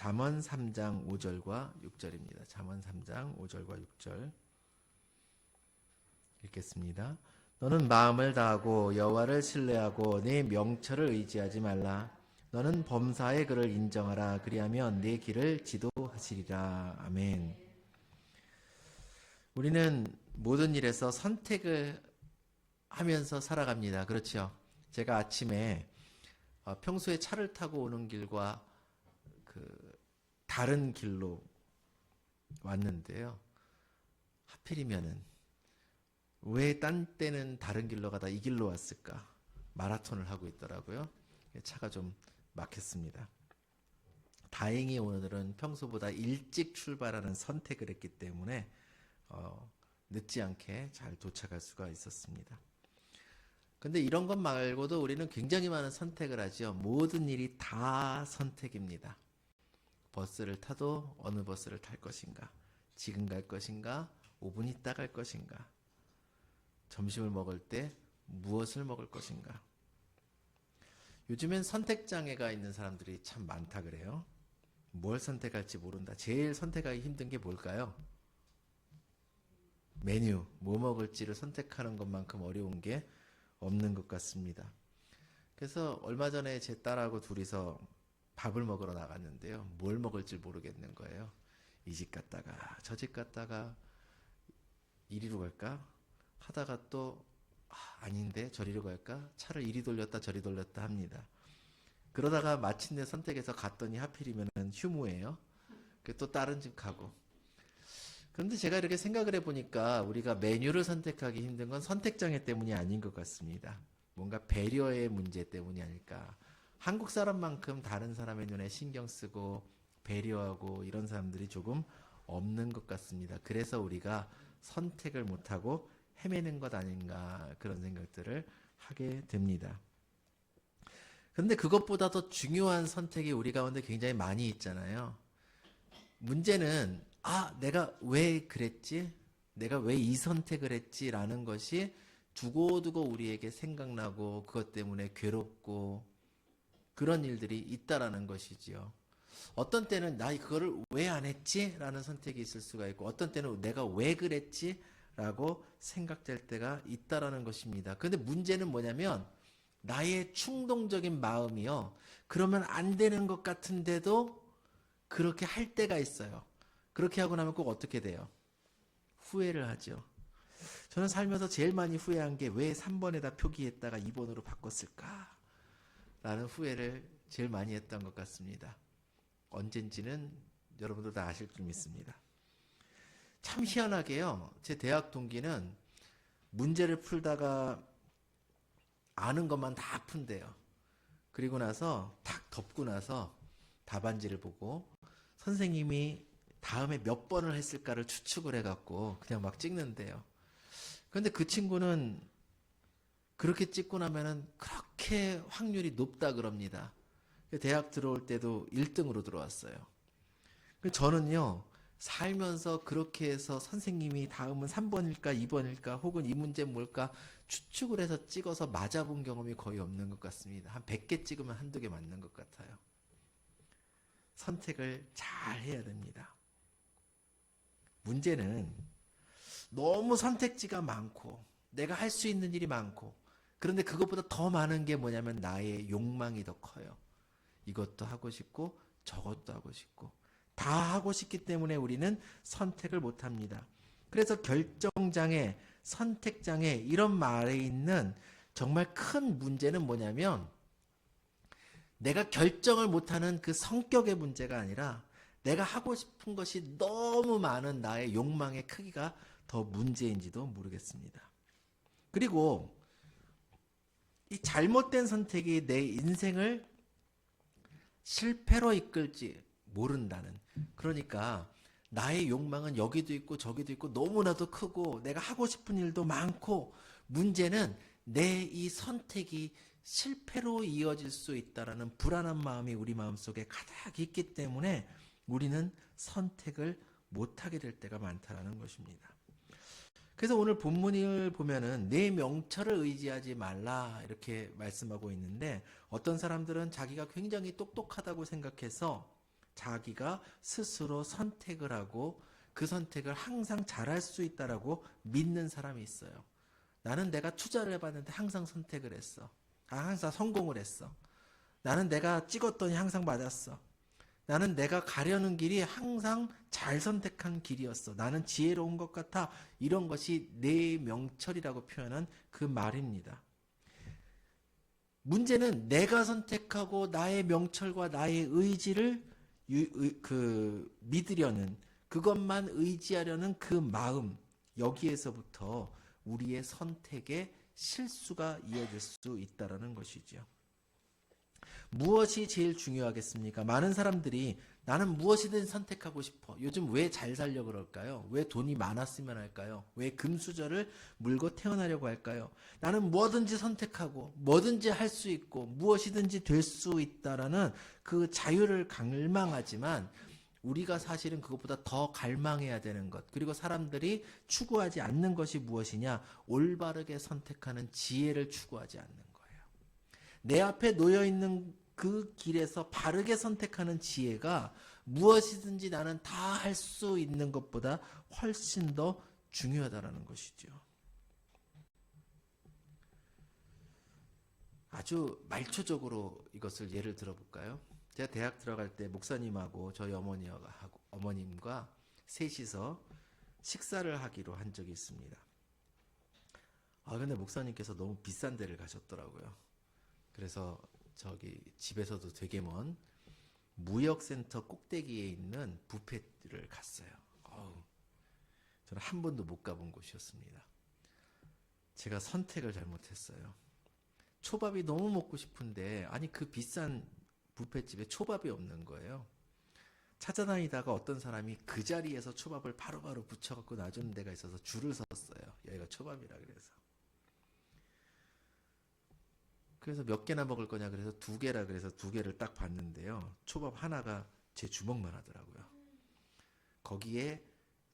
잠언 3장 5절과 6절입니다. 잠언 3장 5절과 6절 읽겠습니다. 너는 마음을 다하고 여호와를 신뢰하고 내 명철을 의지하지 말라. 너는 범사의 그를 인정하라. 그리하면 내 길을 지도하시리라. 아멘. 우리는 모든 일에서 선택을 하면서 살아갑니다. 그렇죠? 제가 아침에 평소에 차를 타고 오는 길과 다른 길로 왔는데요. 하필이면은 왜 딴 때는 다른 길로 가다 이 길로 왔을까? 마라톤을 하고 있더라고요. 차가 좀 막혔습니다. 다행히 오늘은 평소보다 일찍 출발하는 선택을 했기 때문에 늦지 않게 잘 도착할 수가 있었습니다. 근데 이런 것 말고도 우리는 굉장히 많은 선택을 하죠. 모든 일이 다 선택입니다. 버스를 타도 어느 버스를 탈 것인가? 지금 갈 것인가? 5분 있다 갈 것인가? 점심을 먹을 때 무엇을 먹을 것인가? 요즘엔 선택장애가 있는 사람들이 참 많다 그래요. 뭘 선택할지 모른다. 제일 선택하기 힘든 게 뭘까요? 메뉴, 뭐 먹을지를 선택하는 것만큼 어려운 게 없는 것 같습니다. 그래서 얼마 전에 제 딸하고 둘이서 밥을 먹으러 나갔는데요. 뭘 먹을지 모르겠는 거예요. 이 집 갔다가 저 집 갔다가 이리로 갈까? 하다가 또 아닌데 저리로 갈까? 차를 이리 돌렸다 저리 돌렸다 합니다. 그러다가 마침내 선택해서 갔더니 하필이면 휴무예요. 또 다른 집 가고. 그런데 제가 이렇게 생각을 해보니까 우리가 메뉴를 선택하기 힘든 건 선택장애 때문이 아닌 것 같습니다. 뭔가 배려의 문제 때문이 아닐까. 한국 사람만큼 다른 사람의 눈에 신경 쓰고 배려하고 이런 사람들이 조금 없는 것 같습니다. 그래서 우리가 선택을 못하고 헤매는 것 아닌가 그런 생각들을 하게 됩니다. 그런데 그것보다 더 중요한 선택이 우리 가운데 굉장히 많이 있잖아요. 문제는 내가 왜 그랬지? 내가 왜 이 선택을 했지? 라는 것이 두고두고 우리에게 생각나고 그것 때문에 괴롭고 그런 일들이 있다라는 것이지요. 어떤 때는 나 그거를 왜 안 했지? 라는 선택이 있을 수가 있고 어떤 때는 내가 왜 그랬지? 라고 생각될 때가 있다라는 것입니다. 그런데 문제는 뭐냐면 나의 충동적인 마음이요. 그러면 안 되는 것 같은데도 그렇게 할 때가 있어요. 그렇게 하고 나면 꼭 어떻게 돼요? 후회를 하죠. 저는 살면서 제일 많이 후회한 게 왜 3번에다 표기했다가 2번으로 바꿨을까? 라는 후회를 제일 많이 했던 것 같습니다. 언젠지는 여러분들 다 아실 줄 믿습니다. 참 희한하게요. 제 대학 동기는 문제를 풀다가 아는 것만 다 푼대요. 그리고 나서 탁 덮고 나서 답안지를 보고 선생님이 다음에 몇 번을 했을까를 추측을 해갖고 그냥 막 찍는데요. 그런데 그 친구는 그렇게 찍고 나면은 그렇게 확률이 높다 그럽니다. 대학 들어올 때도 1등으로 들어왔어요. 저는요, 살면서 그렇게 해서 선생님이 다음은 3번일까 2번일까 혹은 이 문제는 뭘까 추측을 해서 찍어서 맞아본 경험이 거의 없는 것 같습니다. 한 100개 찍으면 한두 개 맞는 것 같아요. 선택을 잘 해야 됩니다. 문제는 너무 선택지가 많고 내가 할 수 있는 일이 많고 그런데 그것보다 더 많은 게 뭐냐면 나의 욕망이 더 커요. 이것도 하고 싶고 저것도 하고 싶고 다 하고 싶기 때문에 우리는 선택을 못합니다. 그래서 결정장애, 선택장애 이런 말에 있는 정말 큰 문제는 뭐냐면 내가 결정을 못하는 그 성격의 문제가 아니라 내가 하고 싶은 것이 너무 많은 나의 욕망의 크기가 더 문제인지도 모르겠습니다. 그리고 이 잘못된 선택이 내 인생을 실패로 이끌지 모른다는. 그러니까 나의 욕망은 여기도 있고 저기도 있고 너무나도 크고 내가 하고 싶은 일도 많고 문제는 내 이 선택이 실패로 이어질 수 있다라는 불안한 마음이 우리 마음속에 가득 있기 때문에 우리는 선택을 못하게 될 때가 많다라는 것입니다. 그래서 오늘 본문을 보면은 내 명철을 의지하지 말라 이렇게 말씀하고 있는데 어떤 사람들은 자기가 굉장히 똑똑하다고 생각해서 자기가 스스로 선택을 하고 그 선택을 항상 잘할 수 있다라고 믿는 사람이 있어요. 나는 내가 투자를 해봤는데 항상 선택을 했어. 항상 성공을 했어. 나는 내가 찍었더니 항상 맞았어. 나는 내가 가려는 길이 항상 잘 선택한 길이었어. 나는 지혜로운 것 같아. 이런 것이 내 명철이라고 표현한 그 말입니다. 문제는 내가 선택하고 나의 명철과 나의 의지를 믿으려는, 그것만 의지하려는 그 마음, 여기에서부터 우리의 선택에 실수가 이어질 수 있다는 것이죠. 무엇이 제일 중요하겠습니까? 많은 사람들이 나는 무엇이든 선택하고 싶어. 요즘 왜 잘 살려고 그럴까요? 왜 돈이 많았으면 할까요? 왜 금수저를 물고 태어나려고 할까요? 나는 뭐든지 선택하고 뭐든지 할 수 있고 무엇이든지 될 수 있다라는 그 자유를 갈망하지만 우리가 사실은 그것보다 더 갈망해야 되는 것, 그리고 사람들이 추구하지 않는 것이 무엇이냐? 올바르게 선택하는 지혜를 추구하지 않는 거예요. 내 앞에 놓여 있는 그 길에서 바르게 선택하는 지혜가 무엇이든지 나는 다 할 수 있는 것보다 훨씬 더 중요하다는 것이죠. 아주 말초적으로 이것을 예를 들어볼까요? 제가 대학 들어갈 때 목사님하고 저희 어머님과 셋이서 식사를 하기로 한 적이 있습니다. 근데 목사님께서 너무 비싼 데를 가셨더라고요. 그래서 저기 집에서도 되게 먼 무역센터 꼭대기에 있는 뷔페를 갔어요. 저는 한 번도 못 가본 곳이었습니다. 제가 선택을 잘못했어요. 초밥이 너무 먹고 싶은데 아니 그 비싼 뷔페집에 초밥이 없는 거예요. 찾아다니다가 어떤 사람이 그 자리에서 초밥을 바로바로 붙여갖고 놔주는 데가 있어서 줄을 섰어요. 여기가 초밥이라 그래서. 그래서 몇 개나 먹을 거냐 그래서 2개라 그래서 2개를 딱 봤는데요. 초밥 하나가 제 주먹만 하더라고요. 거기에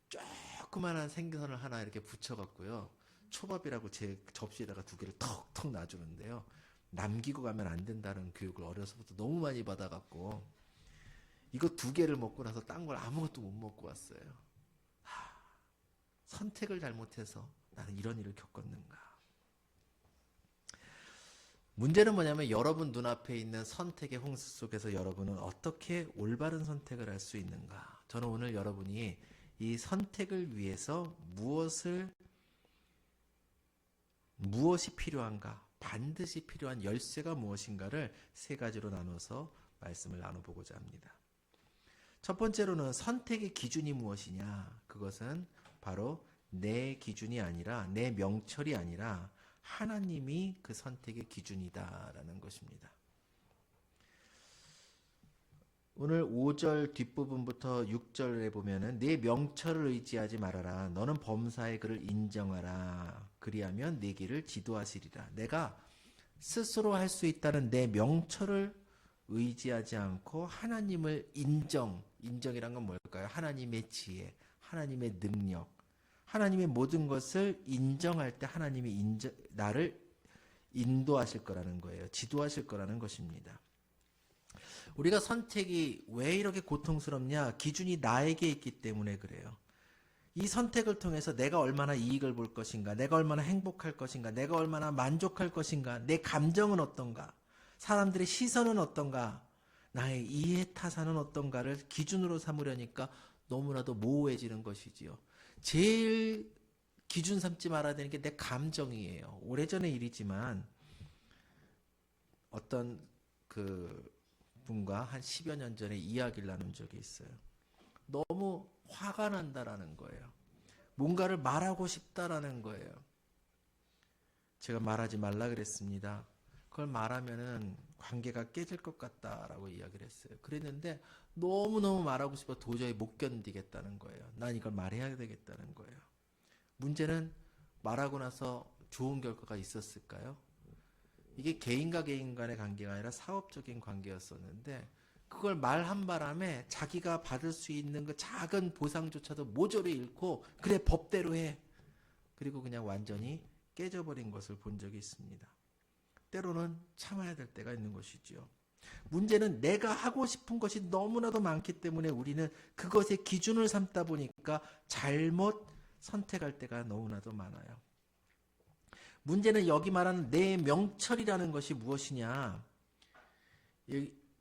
조그만한 생선을 하나 이렇게 붙여갖고요. 초밥이라고 제 접시에다가 2개를 턱턱 놔주는데요. 남기고 가면 안 된다는 교육을 어려서부터 너무 많이 받아갖고 이거 2개를 먹고 나서 딴 걸 아무것도 못 먹고 왔어요. 선택을 잘못해서 나는 이런 일을 겪었는가. 문제는 뭐냐면 여러분 눈앞에 있는 선택의 홍수 속에서 여러분은 어떻게 올바른 선택을 할 수 있는가. 저는 오늘 여러분이 이 선택을 위해서 무엇이 필요한가, 반드시 필요한 열쇠가 무엇인가를 3가지로 나눠서 말씀을 나눠보고자 합니다. 첫 번째로는 선택의 기준이 무엇이냐. 그것은 바로 내 기준이 아니라, 내 명철이 아니라 하나님이 그 선택의 기준이다라는 것입니다. 오늘 5절 뒷부분부터 6절에 보면은 내 명철을 의지하지 말아라. 너는 범사의 그를 인정하라. 그리하면 내 길을 지도하시리라. 내가 스스로 할 수 있다는 내 명철을 의지하지 않고 하나님을 인정이란 건 뭘까요? 하나님의 지혜, 하나님의 능력, 하나님의 모든 것을 인정할 때 하나님이 나를 인도하실 거라는 거예요. 지도하실 거라는 것입니다. 우리가 선택이 왜 이렇게 고통스럽냐? 기준이 나에게 있기 때문에 그래요. 이 선택을 통해서 내가 얼마나 이익을 볼 것인가, 내가 얼마나 행복할 것인가, 내가 얼마나 만족할 것인가, 내 감정은 어떤가, 사람들의 시선은 어떤가, 나의 이해타산은 어떤가를 기준으로 삼으려니까 너무나도 모호해지는 것이지요. 제일 기준 삼지 말아야 되는 게 내 감정이에요. 오래전의 일이지만 어떤 그 분과 한 10여 년 전에 이야기를 나눈 적이 있어요. 너무 화가 난다라는 거예요. 뭔가를 말하고 싶다라는 거예요. 제가 말하지 말라 그랬습니다. 그걸 말하면은 관계가 깨질 것 같다라고 이야기를 했어요. 그랬는데 너무너무 말하고 싶어 도저히 못 견디겠다는 거예요. 난 이걸 말해야 되겠다는 거예요. 문제는 말하고 나서 좋은 결과가 있었을까요? 이게 개인과 개인 간의 관계가 아니라 사업적인 관계였었는데 그걸 말한 바람에 자기가 받을 수 있는 그 작은 보상조차도 모조리 잃고 그래 법대로 해. 그리고 그냥 완전히 깨져버린 것을 본 적이 있습니다. 때로는 참아야 될 때가 있는 것이지요. 문제는 내가 하고 싶은 것이 너무나도 많기 때문에 우리는 그것의 기준을 삼다 보니까 잘못 선택할 때가 너무나도 많아요. 문제는 여기 말하는 내 명철이라는 것이 무엇이냐?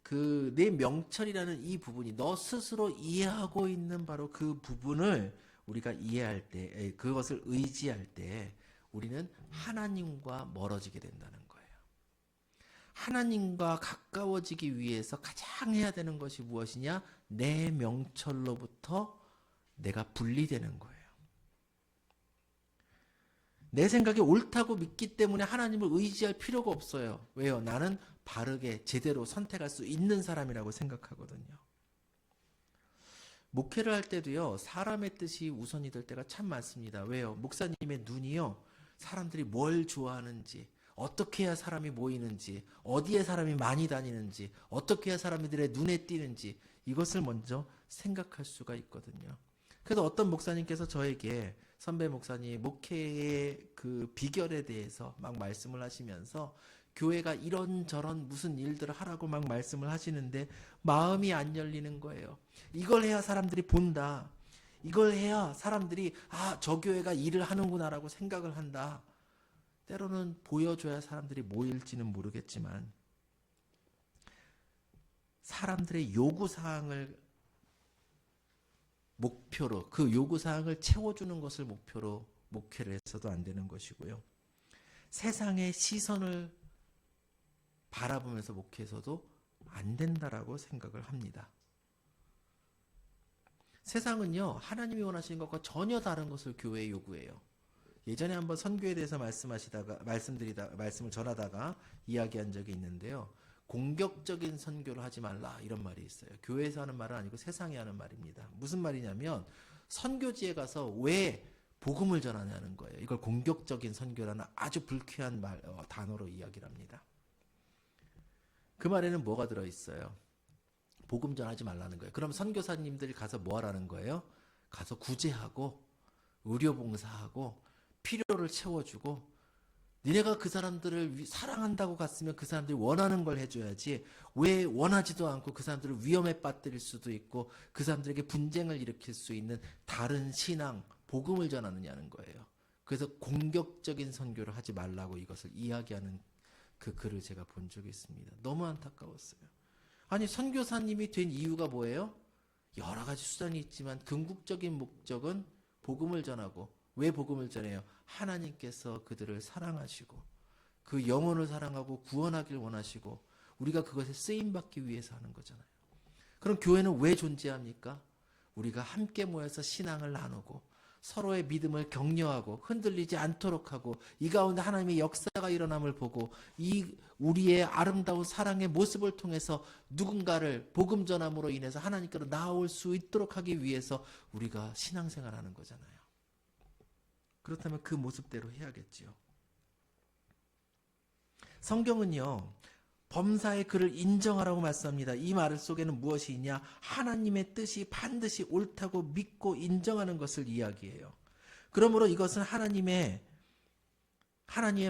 그 내 명철이라는 이 부분이 너 스스로 이해하고 있는 바로 그 부분을 우리가 이해할 때, 그것을 의지할 때 우리는 하나님과 멀어지게 된다는 거예요. 하나님과 가까워지기 위해서 가장 해야 되는 것이 무엇이냐? 내 명철로부터 내가 분리되는 거예요. 내 생각이 옳다고 믿기 때문에 하나님을 의지할 필요가 없어요. 왜요? 나는 바르게 제대로 선택할 수 있는 사람이라고 생각하거든요. 목회를 할 때도요, 사람의 뜻이 우선이 될 때가 참 많습니다. 왜요? 목사님의 눈이요, 사람들이 뭘 좋아하는지, 어떻게 해야 사람이 모이는지, 어디에 사람이 많이 다니는지, 어떻게 해야 사람들의 눈에 띄는지, 이것을 먼저 생각할 수가 있거든요. 그래서 어떤 목사님께서 저에게 선배 목사님 목회의 그 비결에 대해서 막 말씀을 하시면서 교회가 이런저런 무슨 일들을 하라고 막 말씀을 하시는데 마음이 안 열리는 거예요. 이걸 해야 사람들이 본다. 이걸 해야 사람들이 저 교회가 일을 하는구나라고 생각을 한다. 때로는 보여줘야 사람들이 모일지는 모르겠지만 사람들의 요구사항을 목표로, 그 요구사항을 채워주는 것을 목표로 목회를 해서도 안 되는 것이고요. 세상의 시선을 바라보면서 목회해서도 안 된다라고 생각을 합니다. 세상은요, 하나님이 원하시는 것과 전혀 다른 것을 교회에 요구해요. 예전에 한번 선교에 대해서 말씀을 전하다가 이야기한 적이 있는데요. 공격적인 선교를 하지 말라 이런 말이 있어요. 교회에서 하는 말은 아니고 세상에 하는 말입니다. 무슨 말이냐면 선교지에 가서 왜 복음을 전하냐는 거예요. 이걸 공격적인 선교라는 아주 불쾌한 단어로 이야기를 합니다. 그 말에는 뭐가 들어있어요? 복음 전하지 말라는 거예요. 그럼 선교사님들이 가서 뭐 하라는 거예요? 가서 구제하고 의료봉사하고 필요를 채워주고 니네가 그 사람들을 사랑한다고 갔으면 그 사람들이 원하는 걸 해줘야지 왜 원하지도 않고 그 사람들을 위험에 빠뜨릴 수도 있고 그 사람들에게 분쟁을 일으킬 수 있는 다른 신앙, 복음을 전하느냐는 거예요. 그래서 공격적인 선교를 하지 말라고 이것을 이야기하는 그 글을 제가 본 적이 있습니다. 너무 안타까웠어요. 아니 선교사님이 된 이유가 뭐예요? 여러 가지 수단이 있지만 궁극적인 목적은 복음을 전하고 왜 복음을 전해요? 하나님께서 그들을 사랑하시고 그 영혼을 사랑하고 구원하길 원하시고 우리가 그것에 쓰임받기 위해서 하는 거잖아요. 그럼 교회는 왜 존재합니까? 우리가 함께 모여서 신앙을 나누고 서로의 믿음을 격려하고 흔들리지 않도록 하고 이 가운데 하나님의 역사가 일어남을 보고 이 우리의 아름다운 사랑의 모습을 통해서 누군가를 복음 전함으로 인해서 하나님께로 나아올 수 있도록 하기 위해서 우리가 신앙생활하는 거잖아요. 그렇다면 그 모습대로 해야겠지요. 성경은요, 범사의 그를 인정하라고 말씀합니다. 이 말 속에는 무엇이 있냐? 하나님의 뜻이 반드시 옳다고 믿고 인정하는 것을 이야기해요. 그러므로 이것은 하나님의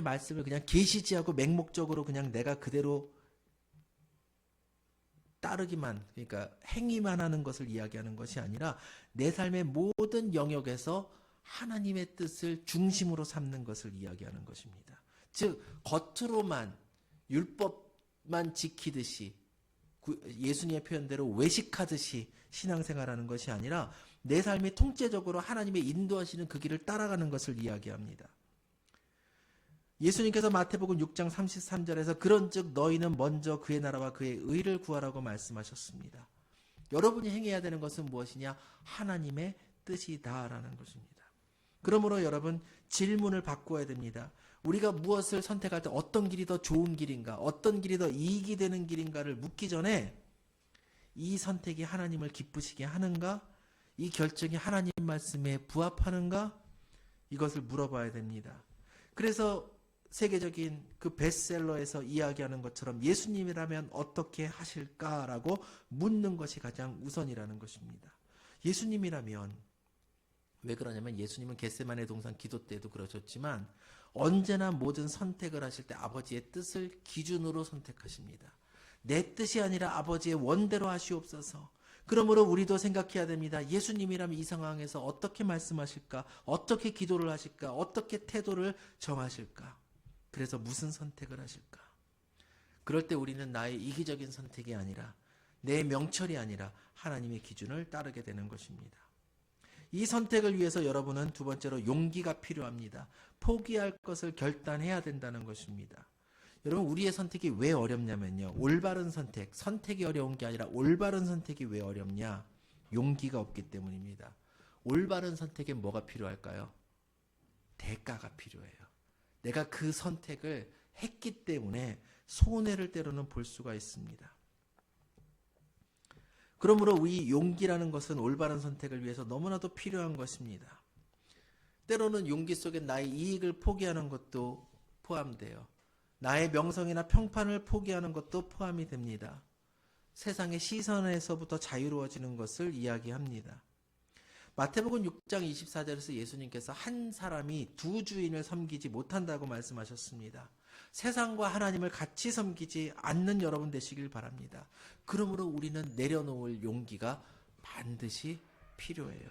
말씀을 그냥 계시지하고 맹목적으로 그냥 내가 그대로 따르기만, 그러니까 행위만 하는 것을 이야기하는 것이 아니라 내 삶의 모든 영역에서 하나님의 뜻을 중심으로 삼는 것을 이야기하는 것입니다. 즉 겉으로만 율법만 지키듯이 예수님의 표현대로 외식하듯이 신앙생활하는 것이 아니라 내 삶이 통째적으로 하나님의 인도하시는 그 길을 따라가는 것을 이야기합니다. 예수님께서 마태복음 6장 33절에서 그런즉 너희는 먼저 그의 나라와 그의 의를 구하라고 말씀하셨습니다. 여러분이 행해야 되는 것은 무엇이냐? 하나님의 뜻이다라는 것입니다. 그러므로 여러분 질문을 바꾸어야 됩니다. 우리가 무엇을 선택할 때 어떤 길이 더 좋은 길인가, 어떤 길이 더 이익이 되는 길인가를 묻기 전에 이 선택이 하나님을 기쁘시게 하는가, 이 결정이 하나님 말씀에 부합하는가, 이것을 물어봐야 됩니다. 그래서 세계적인 그 베스트셀러에서 이야기하는 것처럼 예수님이라면 어떻게 하실까라고 묻는 것이 가장 우선이라는 것입니다. 예수님이라면, 왜 그러냐면 예수님은 겟세마네 동산 기도 때도 그러셨지만 언제나 모든 선택을 하실 때 아버지의 뜻을 기준으로 선택하십니다. 내 뜻이 아니라 아버지의 원대로 하시옵소서. 그러므로 우리도 생각해야 됩니다. 예수님이라면 이 상황에서 어떻게 말씀하실까? 어떻게 기도를 하실까? 어떻게 태도를 정하실까? 그래서 무슨 선택을 하실까? 그럴 때 우리는 나의 이기적인 선택이 아니라 내 명철이 아니라 하나님의 기준을 따르게 되는 것입니다. 이 선택을 위해서 여러분은 두 번째로 용기가 필요합니다. 포기할 것을 결단해야 된다는 것입니다. 여러분, 우리의 선택이 왜 어렵냐면요. 올바른 선택, 선택이 어려운 게 아니라 올바른 선택이 왜 어렵냐? 용기가 없기 때문입니다. 올바른 선택에 뭐가 필요할까요? 대가가 필요해요. 내가 그 선택을 했기 때문에 손해를 때로는 볼 수가 있습니다. 그러므로 이 용기라는 것은 올바른 선택을 위해서 너무나도 필요한 것입니다. 때로는 용기 속에 나의 이익을 포기하는 것도 포함돼요. 나의 명성이나 평판을 포기하는 것도 포함이 됩니다. 세상의 시선에서부터 자유로워지는 것을 이야기합니다. 마태복음 6장 24절에서 예수님께서 한 사람이 두 주인을 섬기지 못한다고 말씀하셨습니다. 세상과 하나님을 같이 섬기지 않는 여러분 되시길 바랍니다. 그러므로 우리는 내려놓을 용기가 반드시 필요해요.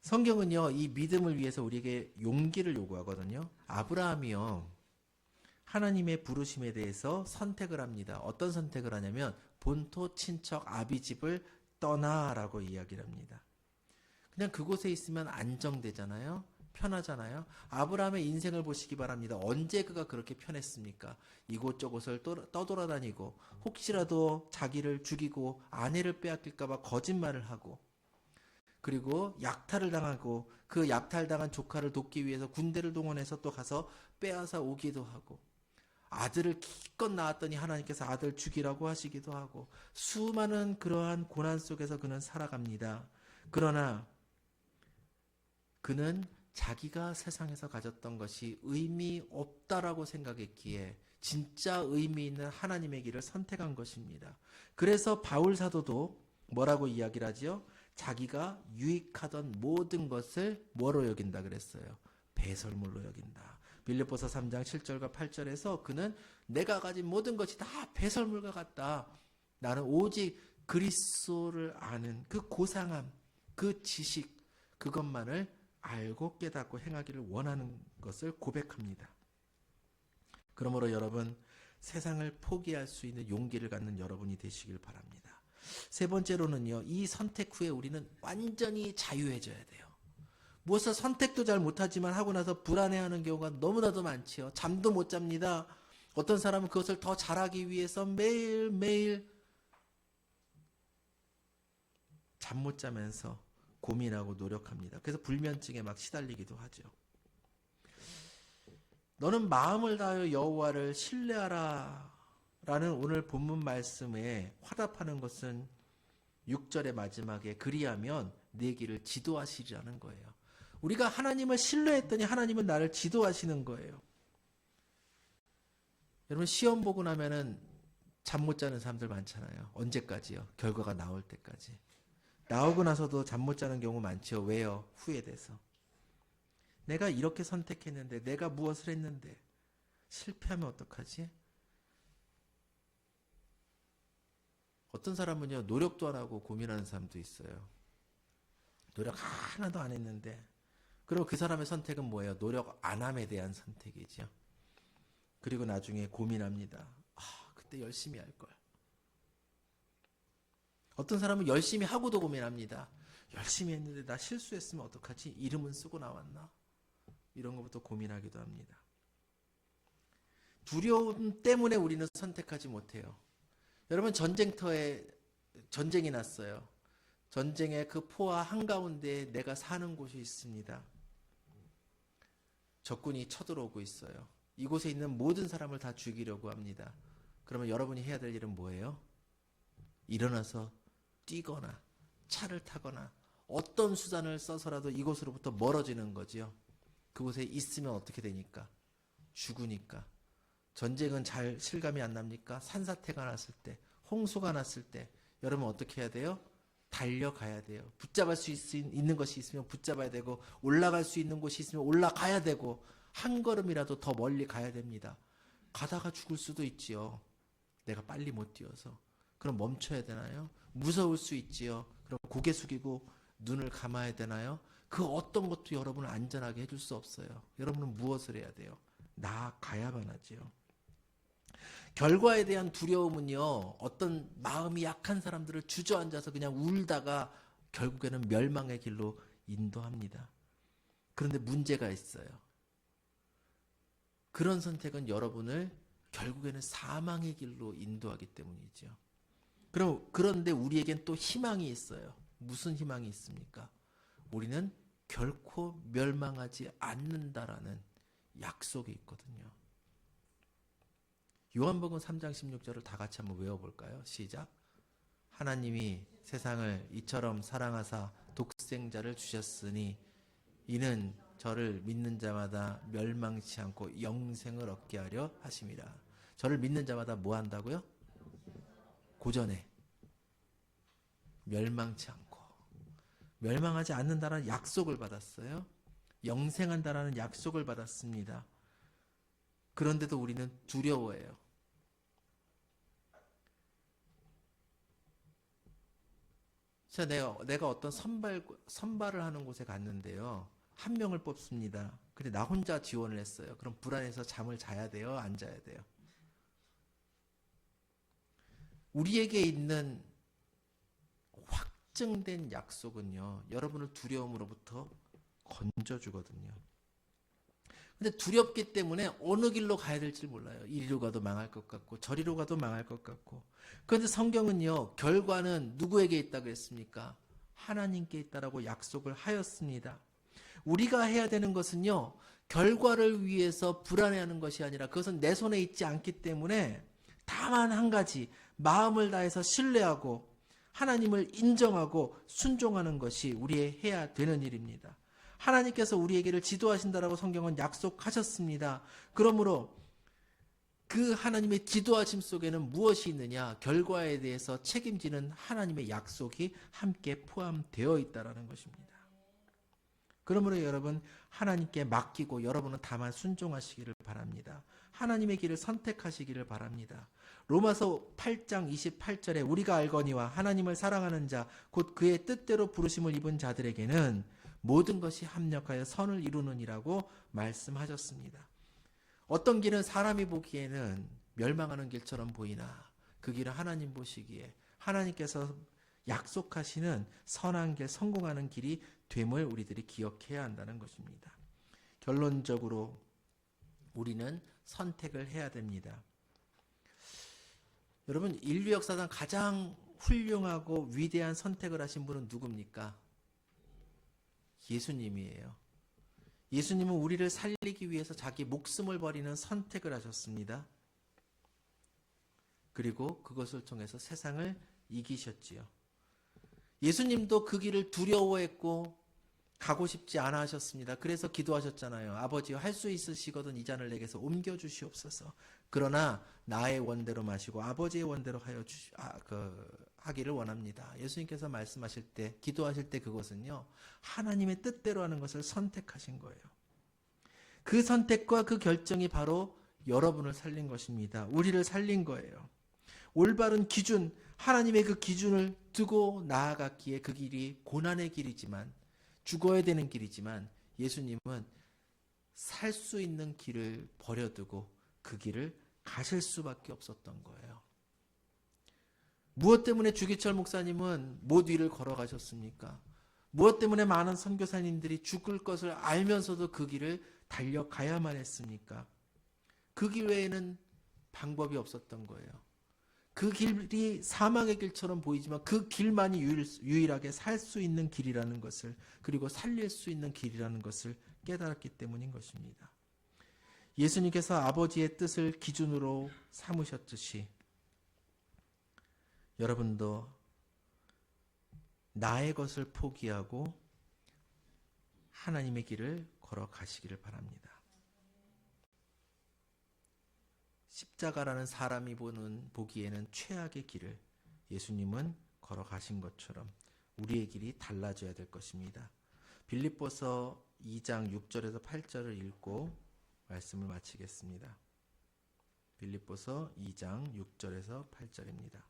성경은요, 이 믿음을 위해서 우리에게 용기를 요구하거든요. 아브라함이요, 하나님의 부르심에 대해서 선택을 합니다. 어떤 선택을 하냐면 본토 친척 아비집을 떠나라고 이야기를 합니다. 그냥 그곳에 있으면 안정되잖아요. 편하잖아요. 아브라함의 인생을 보시기 바랍니다. 언제 그가 그렇게 편했습니까? 이곳저곳을 떠돌아다니고 혹시라도 자기를 죽이고 아내를 빼앗길까 봐 거짓말을 하고, 그리고 약탈을 당하고 그 약탈당한 조카를 돕기 위해서 군대를 동원해서 또 가서 빼앗아 오기도 하고, 아들을 기껏 낳았더니 하나님께서 아들 죽이라고 하시기도 하고, 수많은 그러한 고난 속에서 그는 살아갑니다. 그러나 그는 자기가 세상에서 가졌던 것이 의미 없다라고 생각했기에 진짜 의미 있는 하나님의 길을 선택한 것입니다. 그래서 바울 사도도 뭐라고 이야기를 하지요? 자기가 유익하던 모든 것을 뭐로 여긴다 그랬어요? 배설물로 여긴다. 빌립보서 3장 7절과 8절에서 그는 내가 가진 모든 것이 다 배설물과 같다. 나는 오직 그리스도를 아는 그 고상함, 그 지식, 그것만을 알고 깨닫고 행하기를 원하는 것을 고백합니다. 그러므로 여러분, 세상을 포기할 수 있는 용기를 갖는 여러분이 되시길 바랍니다. 세 번째로는요, 이 선택 후에 우리는 완전히 자유해져야 돼요. 무엇을 선택도 잘 못하지만 하고 나서 불안해하는 경우가 너무나도 많지요. 잠도 못 잡니다. 어떤 사람은 그것을 더 잘하기 위해서 매일매일 잠 못 자면서 고민하고 노력합니다. 그래서 불면증에 막 시달리기도 하죠. 너는 마음을 다하여 여호와를 신뢰하라 라는 오늘 본문 말씀에 화답하는 것은 6절의 마지막에 그리하면 네 길을 지도하시리라는 거예요. 우리가 하나님을 신뢰했더니 하나님은 나를 지도하시는 거예요. 여러분, 시험 보고 나면은 잠 못 자는 사람들 많잖아요. 언제까지요? 결과가 나올 때까지. 나오고 나서도 잠 못 자는 경우 많죠. 왜요? 후회돼서. 내가 이렇게 선택했는데, 내가 무엇을 했는데 실패하면 어떡하지? 어떤 사람은요, 노력도 안 하고 고민하는 사람도 있어요. 노력 하나도 안 했는데. 그럼 그 사람의 선택은 뭐예요? 노력 안 함에 대한 선택이죠. 그리고 나중에 고민합니다. 그때 열심히 할 걸. 어떤 사람은 열심히 하고도 고민합니다. 열심히 했는데 나 실수했으면 어떡하지? 이름은 쓰고 나왔나? 이런 것부터 고민하기도 합니다. 두려움 때문에 우리는 선택하지 못해요. 여러분, 전쟁터에 전쟁이 났어요. 전쟁의 그 포화 한가운데 내가 사는 곳이 있습니다. 적군이 쳐들어오고 있어요. 이곳에 있는 모든 사람을 다 죽이려고 합니다. 그러면 여러분이 해야 될 일은 뭐예요? 일어나서 뛰거나 차를 타거나 어떤 수단을 써서라도 이곳으로부터 멀어지는 거지요. 그곳에 있으면 어떻게 되니까? 죽으니까. 전쟁은 잘 실감이 안 납니까? 산사태가 났을 때, 홍수가 났을 때 여러분 어떻게 해야 돼요? 달려가야 돼요. 붙잡을 수 있는 것이 있으면 붙잡아야 되고, 올라갈 수 있는 곳이 있으면 올라가야 되고, 한 걸음이라도 더 멀리 가야 됩니다. 가다가 죽을 수도 있지요. 내가 빨리 못 뛰어서. 그럼 멈춰야 되나요? 무서울 수 있지요. 그럼 고개 숙이고 눈을 감아야 되나요? 그 어떤 것도 여러분을 안전하게 해줄 수 없어요. 여러분은 무엇을 해야 돼요? 나아가야만 하지요. 결과에 대한 두려움은요, 어떤 마음이 약한 사람들을 주저앉아서 그냥 울다가 결국에는 멸망의 길로 인도합니다. 그런데 문제가 있어요. 그런 선택은 여러분을 결국에는 사망의 길로 인도하기 때문이죠. 그런데 우리에겐 또 희망이 있어요. 무슨 희망이 있습니까? 우리는 결코 멸망하지 않는다라는 약속이 있거든요. 요한복음 3장 16절을 다 같이 한번 외워볼까요? 시작. 하나님이 세상을 이처럼 사랑하사 독생자를 주셨으니 이는 저를 믿는 자마다 멸망치 않고 영생을 얻게 하려 하심이라. 저를 믿는 자마다 뭐 한다고요? 고전에 멸망치 않고 멸망하지 않는다는 약속을 받았어요. 영생한다라는 약속을 받았습니다. 그런데도 우리는 두려워해요. 자, 내가 어떤 선발을 하는 곳에 갔는데요. 한 명을 뽑습니다. 근데 나 혼자 지원을 했어요. 그럼 불안해서 잠을 자야 돼요? 안 자야 돼요? 우리에게 있는 확증된 약속은요, 여러분을 두려움으로부터 건져주거든요. 근데 두렵기 때문에 어느 길로 가야 될지 몰라요. 이리로 가도 망할 것 같고 저리로 가도 망할 것 같고. 그런데 성경은요, 결과는 누구에게 있다고 했습니까? 하나님께 있다라고 약속을 하였습니다. 우리가 해야 되는 것은요, 결과를 위해서 불안해하는 것이 아니라 그것은 내 손에 있지 않기 때문에 다만 한 가지, 마음을 다해서 신뢰하고 하나님을 인정하고 순종하는 것이 우리의 해야 되는 일입니다. 하나님께서 우리에게를 지도하신다라고 성경은 약속하셨습니다. 그러므로 그 하나님의 지도하심 속에는 무엇이 있느냐? 결과에 대해서 책임지는 하나님의 약속이 함께 포함되어 있다는 것입니다. 그러므로 여러분, 하나님께 맡기고 여러분은 다만 순종하시기를 바랍니다. 하나님의 길을 선택하시기를 바랍니다. 로마서 8장 28절에 우리가 알거니와 하나님을 사랑하는 자 곧 그의 뜻대로 부르심을 입은 자들에게는 모든 것이 합력하여 선을 이루느니라고 말씀하셨습니다. 어떤 길은 사람이 보기에는 멸망하는 길처럼 보이나 그 길은 하나님 보시기에 하나님께서 약속하시는 선한 길, 성공하는 길이 됨을 우리들이 기억해야 한다는 것입니다. 결론적으로 우리는 선택을 해야 됩니다. 여러분, 인류 역사상 가장 훌륭하고 위대한 선택을 하신 분은 누굽니까? 예수님이에요. 예수님은 우리를 살리기 위해서 자기 목숨을 버리는 선택을 하셨습니다. 그리고 그것을 통해서 세상을 이기셨지요. 예수님도 그 길을 두려워했고 가고 싶지 않아 하셨습니다. 그래서 기도하셨잖아요. 아버지여, 할 수 있으시거든 이 잔을 내게서 옮겨주시옵소서. 그러나 나의 원대로 마시고 아버지의 원대로 하기를 원합니다. 예수님께서 말씀하실 때, 기도하실 때 그것은요, 하나님의 뜻대로 하는 것을 선택하신 거예요. 그 선택과 그 결정이 바로 여러분을 살린 것입니다. 우리를 살린 거예요. 올바른 기준, 하나님의 그 기준을 두고 나아갔기에 그 길이 고난의 길이지만, 죽어야 되는 길이지만, 예수님은 살 수 있는 길을 버려두고 그 길을 가실 수밖에 없었던 거예요. 무엇 때문에 주기철 목사님은 못 위를 걸어가셨습니까? 무엇 때문에 많은 선교사님들이 죽을 것을 알면서도 그 길을 달려가야만 했습니까? 그 길 외에는 방법이 없었던 거예요. 그 길이 사망의 길처럼 보이지만 그 길만이 유일하게 살 수 있는 길이라는 것을, 그리고 살릴 수 있는 길이라는 것을 깨달았기 때문인 것입니다. 예수님께서 아버지의 뜻을 기준으로 삼으셨듯이 여러분도 나의 것을 포기하고 하나님의 길을 걸어가시기를 바랍니다. 십자가라는 사람이 보기에는 최악의 길을 예수님은 걸어가신 것처럼 우리의 길이 달라져야 될 것입니다. 빌립보서 2장 6절에서 8절을 읽고 말씀을 마치겠습니다. 빌립보서 2장 6절에서 8절입니다.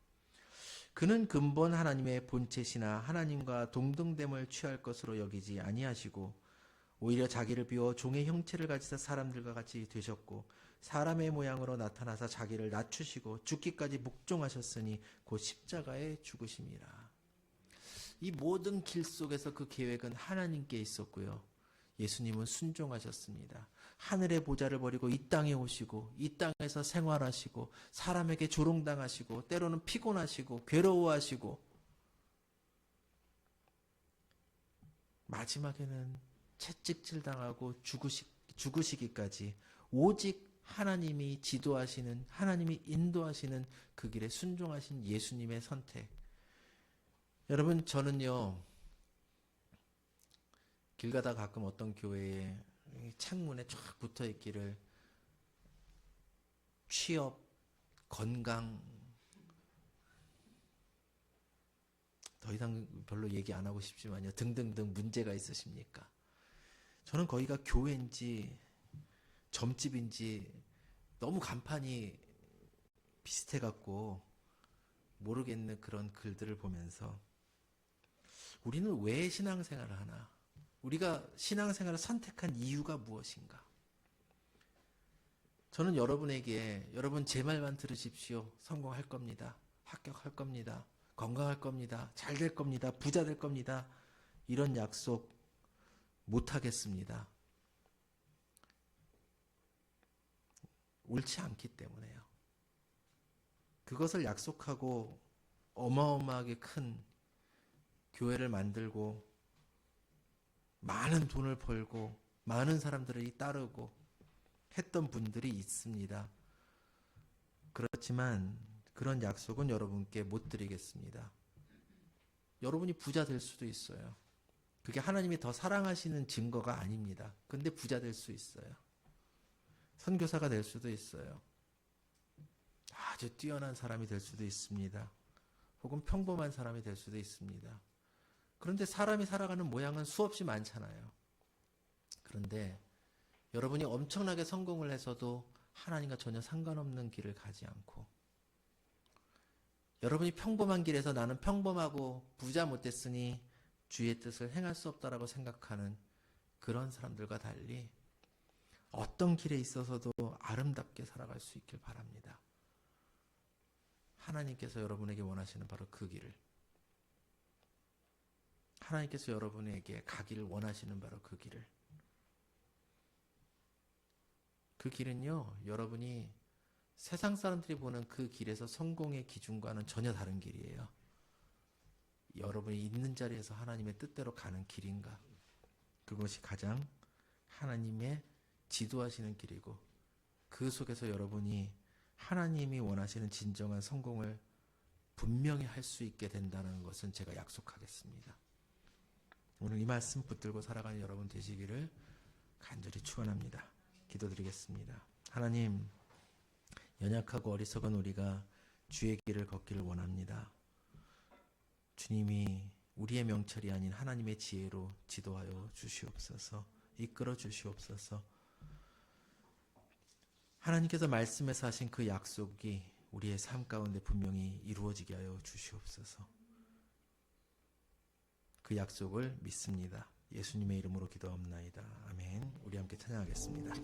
그는 근본 하나님의 본체시나 하나님과 동등됨을 취할 것으로 여기지 아니하시고 오히려 자기를 비워 종의 형체를 가지사 사람들과 같이 되셨고 사람의 모양으로 나타나사 자기를 낮추시고 죽기까지 복종하셨으니 곧 십자가에 죽으심이라. 이 모든 길 속에서 그 계획은 하나님께 있었고요. 예수님은 순종하셨습니다. 하늘의 보좌를 버리고 이 땅에 오시고 이 땅에서 생활하시고 사람에게 조롱당하시고 때로는 피곤하시고 괴로워하시고 마지막에는 채찍질당하고 죽으시기까지 오직 하나님이 지도하시는, 하나님이 인도하시는 그 길에 순종하신 예수님의 선택. 여러분, 저는요, 길 가다 가끔 어떤 교회에 창문에 쫙 붙어 있기를 취업, 건강, 더 이상 별로 얘기 안 하고 싶지만요, 등등등 문제가 있으십니까? 저는 거기가 교회인지 점집인지 너무 간판이 비슷해갖고 모르겠는 그런 글들을 보면서 우리는 왜 신앙생활을 하나? 우리가 신앙생활을 선택한 이유가 무엇인가? 저는 여러분에게 여러분 제 말만 들으십시오. 성공할 겁니다. 합격할 겁니다. 건강할 겁니다. 잘 될 겁니다. 부자 될 겁니다. 이런 약속 못하겠습니다. 옳지 않기 때문에요. 그것을 약속하고 어마어마하게 큰 교회를 만들고 많은 돈을 벌고 많은 사람들이 따르고 했던 분들이 있습니다. 그렇지만 그런 약속은 여러분께 못 드리겠습니다. 여러분이 부자 될 수도 있어요. 그게 하나님이 더 사랑하시는 증거가 아닙니다. 근데 부자 될 수 있어요. 선교사가 될 수도 있어요. 아주 뛰어난 사람이 될 수도 있습니다. 혹은 평범한 사람이 될 수도 있습니다. 그런데 사람이 살아가는 모양은 수없이 많잖아요. 그런데 여러분이 엄청나게 성공을 해서도 하나님과 전혀 상관없는 길을 가지 않고 여러분이 평범한 길에서 나는 평범하고 부자 못됐으니 주의 뜻을 행할 수 없다라고 생각하는 그런 사람들과 달리 어떤 길에 있어서도 아름답게 살아갈 수 있길 바랍니다. 하나님께서 여러분에게 원하시는 바로 그 길을, 하나님께서 여러분에게 가기를 원하시는 바로 그 길을, 그 길은요, 여러분이 세상 사람들이 보는 그 길에서 성공의 기준과는 전혀 다른 길이에요. 여러분이 있는 자리에서 하나님의 뜻대로 가는 길인가, 그것이 가장 하나님의 지도하시는 길이고 그 속에서 여러분이 하나님이 원하시는 진정한 성공을 분명히 할 수 있게 된다는 것은 제가 약속하겠습니다. 오늘 이 말씀 붙들고 살아가는 여러분 되시기를 간절히 축원합니다. 기도드리겠습니다. 하나님, 연약하고 어리석은 우리가 주의 길을 걷기를 원합니다. 주님이 우리의 명철이 아닌 하나님의 지혜로 지도하여 주시옵소서, 이끌어 주시옵소서. 하나님께서 말씀에서 하신 그 약속이 우리의 삶 가운데 분명히 이루어지게 하여 주시옵소서. 그 약속을 믿습니다. 예수님의 이름으로 기도합나이다. 아멘. 우리 함께 찬양하겠습니다.